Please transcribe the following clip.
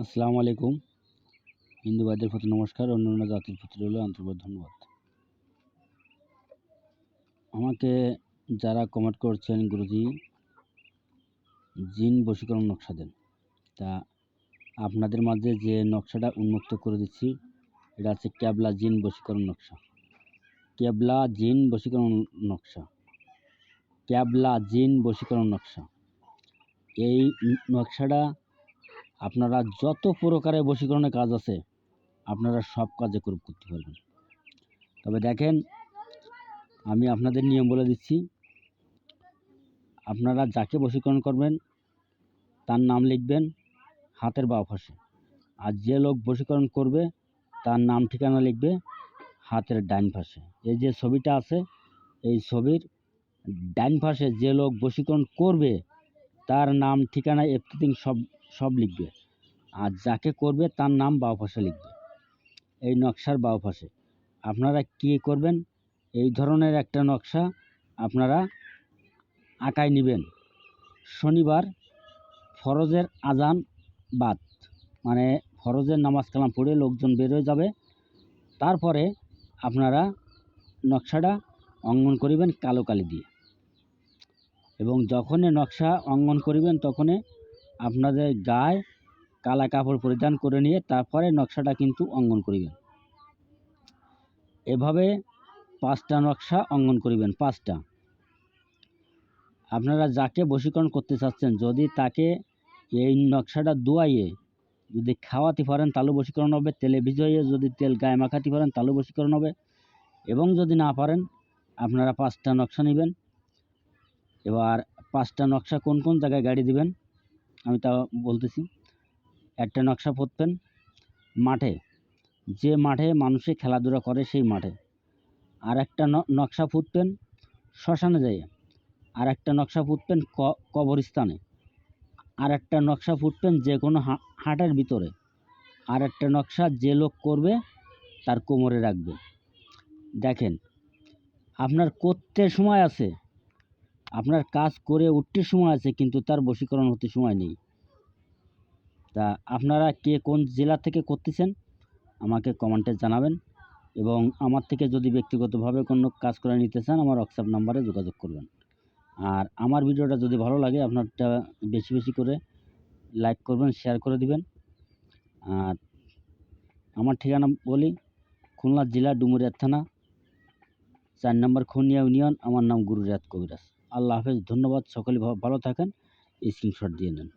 আসসালামু আলাইকুম। হিন্দু ভাইদের প্রতি নমস্কার, অন্যান্য জাতির প্রতি রইল আন্তরিক ধন্যবাদ। আমাকে যারা কমেন্ট করছেন, গুরুজি জিন বশীকরণ নকশা দেন, তা আপনাদের মাঝে যে নকশাটা উন্মুক্ত করে দিচ্ছি এটা হচ্ছে ক্যাবলা জিন বশীকরণ নকশা। ক্যাবলা জিন বশীকরণ নকশা, ক্যাবলা জিন বশীকরণ নকশা। এই নকশাটা আপনারা যত প্রকারের বশীকরণের কাজ আছে আপনারা সব কাজে করতে পারবেন। তবে দেখেন, আমি আপনাদের নিয়ম বলে দিচ্ছি। আপনারা যাকে বশীকরণ করবেন তার নাম লিখবেন হাতের বাঁ পাশে, আর যে লোক বশীকরণ করবে তার নাম ঠিকানা লিখবে হাতের ডান পাশে। এই যে ছবিটা আছে, এই ছবির ডান পাশে যে লোক বশীকরণ করবে তার নাম ঠিকানা এভরিথিং সব লিখবে, আর যাকে করবে তার নাম বাঁ পাশে লিখবে, এই নকশার বাঁ পাশে। আপনারা কী করবেন, এই ধরনের একটা নকশা আপনারা আঁকায় নেবেন। শনিবার ফরজের আজান বাদ, মানে ফরজের নামাজ কালাম পড়ে লোকজন বের হয়ে যাবে, তারপরে আপনারা নকশাটা অঙ্কন করিবেন কালো কালি দিয়ে। এবং যখনই নকশা অঙ্কন করিবেন তখনই আপনাদের গায়ে কালা কাপড় পরিধান করে নিয়ে তারপরে নকশাটা কিন্তু অঙ্কন করিবেন। এভাবে 5টা নকশা অঙ্কন করিবেন। 5টা। আপনারা যাকে বশীকরণ করতে চাচ্ছেন যদি তাকে এই নকশাটা দোয়াইয়ে যদি খাওয়াতে পারেন তাহলে বশীকরণ হবে, তেলে ভিজাইয়ে যদি তেল গায়ে মাখাতে পারেন তাহলে বশীকরণ হবে। এবং যদি না পারেন আপনারা 5টা নকশা নেবেন। এবার 5টা নকশা কোন কোন জায়গায় গাড়ি দিবেন আমি তা বলতেছি। একটা নকশা পুঁতবেন মাঠে, যে মাঠে মানুষে খেলাধুলা করে সেই মাঠে। আর একটা নকশা পুঁতবেন শ্মশানে যাইয়ে। আর একটা নকশা পুঁতবেন কবরস্থানে। আর একটা নকশা পুঁতবেন যে কোনো হাটের ভিতরে। আর একটা নকশা যে লোক করবে তার কোমরে রাখবে। দেখেন, আপনার করতে সময় আছে, আপনার কাজ করে উঠতে সময় আছে, কিন্তু তার বশীকরণ হতে সময় নেই। তা আপনারা কে কোন জেলা থেকে করতেছেন আমাকে কমেন্টে জানাবেন। এবং আমার থেকে যদি ব্যক্তিগতভাবে কোনো কাজ করে নিতে চান আমার হোয়াটসঅ্যাপ নাম্বারে যোগাযোগ করবেন। আর আমার ভিডিওটা যদি ভালো লাগে আপনারটা বেশি বেশি করে লাইক করবেন, শেয়ার করে দিবেন। আর আমার ঠিকানা বলি, খুলনা জেলা ডুমুরিয়া থানা 4 নম্বর খুনিয়া ইউনিয়ন। আমার নাম গুরু রিয়াদ কবিরাজ। আল্লাহ হাফেজ, ধন্যবাদ। সকলে ভালো থাকেন। স্ক্রিনশট দিয়ে নেন।